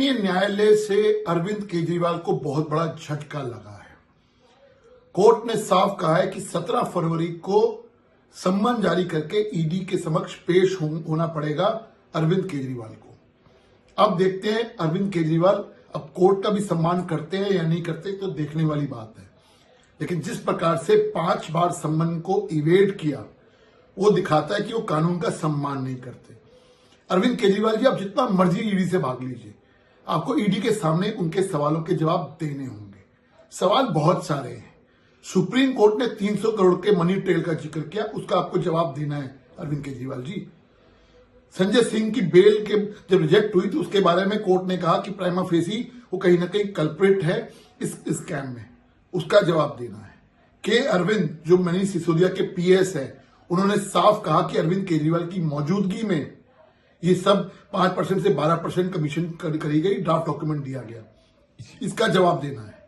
उच्चतम न्यायालय से अरविंद केजरीवाल को बहुत बड़ा झटका लगा है। कोर्ट ने साफ कहा है कि 17 फरवरी को सम्मन जारी करके ईडी के समक्ष पेश होना पड़ेगा अरविंद केजरीवाल को। अब देखते हैं अरविंद केजरीवाल अब कोर्ट का भी सम्मान करते हैं या नहीं करते, तो देखने वाली बात है। लेकिन जिस प्रकार से 5 बार सम्मन को इवेड किया, वो दिखाता है कि वो कानून का सम्मान नहीं करते। अरविंद केजरीवाल जी, आप जितना मर्जी ईडी से भाग लीजिए, आपको ईडी के सामने उनके सवालों के जवाब देने होंगे। सवाल बहुत सारे हैं। सुप्रीम कोर्ट ने 300 करोड़ के मनी ट्रेल का जिक्र किया, उसका आपको जवाब देना है अरविंद केजरीवाल जी। संजय सिंह की बेल के जब रिजेक्ट हुई तो उसके बारे में कोर्ट ने कहा कि प्राइमा फेसी वो कहीं ना कहीं कल्प्रिट है इस स्कैम में, उसका जवाब देना है। के अरविंद जो मनीष सिसोदिया के पीएस है, उन्होंने साफ कहा कि अरविंद केजरीवाल की मौजूदगी में ये सब 5% से 12% कमीशन करी गई, ड्राफ्ट डॉक्यूमेंट दिया गया, इसका जवाब देना है।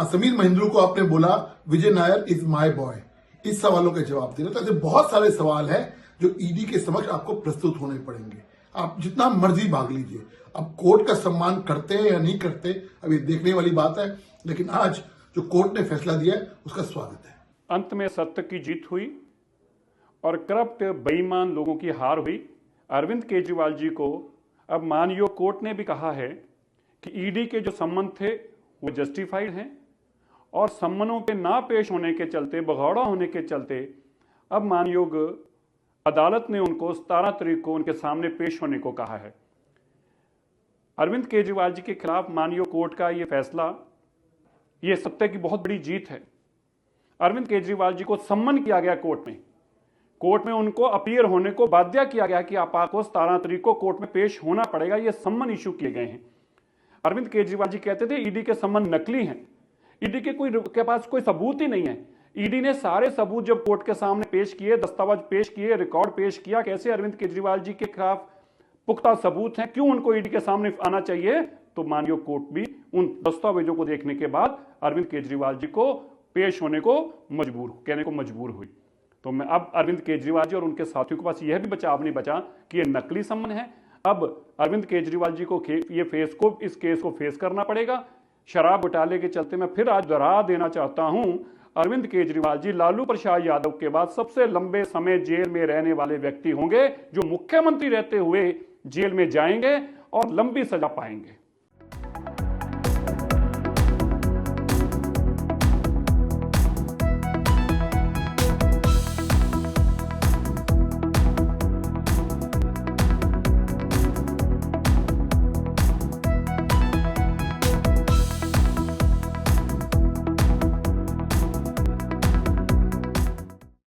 समीर महेंद्रू को आपने बोला विजय नायर इज माय बॉय, इस सवालों के जवाब देना। तो ऐसे बहुत सारे सवाल हैं जो ईडी के समक्ष आपको प्रस्तुत होने पड़ेंगे। आप जितना मर्जी भाग लीजिए, अब कोर्ट का सम्मान करते हैं या नहीं करते, अभी देखने वाली बात है। लेकिन आज जो कोर्ट ने फैसला दिया है उसका स्वागत है। अंत में सत्य की जीत हुई और करप्ट बेईमान लोगों की हार हुई। अरविंद केजरीवाल जी को अब माननीय कोर्ट ने भी कहा है कि ईडी के जो सम्मन थे वो जस्टिफाइड हैं और सम्मनों के ना पेश होने के चलते, भगौड़ा होने के चलते, अब माननीय अदालत ने उनको 17 तारीख को उनके सामने पेश होने को कहा है। अरविंद केजरीवाल जी के खिलाफ माननीय कोर्ट का ये फैसला, ये सत्य की बहुत बड़ी जीत है। अरविंद केजरीवाल जी को सम्मन किया गया कोर्ट में उनको अपीयर होने को बाध्य किया गया कि आपको 17 तारीख को कोर्ट में पेश होना पड़ेगा, ये सम्मन इशू किए गए हैं। अरविंद केजरीवाल जी कहते थे ईडी के सम्मन नकली हैं, ईडी के पास कोई सबूत ही नहीं है। ईडी ने सारे सबूत जब कोर्ट के सामने पेश किए, दस्तावेज पेश किए, रिकॉर्ड पेश किया, कैसे अरविंद केजरीवाल जी के खिलाफ पुख्ता सबूत हैं, क्यों उनको ईडी के सामने आना चाहिए, तो माननीय कोर्ट भी उन दस्तावेजों को देखने के बाद अरविंद केजरीवाल जी को पेश होने को मजबूर हुई। तो मैं अब अरविंद केजरीवाल जी और उनके साथियों के पास यह भी बचाव नहीं बचा कि ये नकली सम्मन है। अब अरविंद केजरीवाल जी को इस केस को फेस करना पड़ेगा। शराब घोटाले के चलते मैं फिर आज दोहरा देना चाहता हूं, अरविंद केजरीवाल जी लालू प्रसाद यादव के बाद सबसे लंबे समय जेल में रहने वाले व्यक्ति होंगे जो मुख्यमंत्री रहते हुए जेल में जाएंगे और लंबी सजा पाएंगे।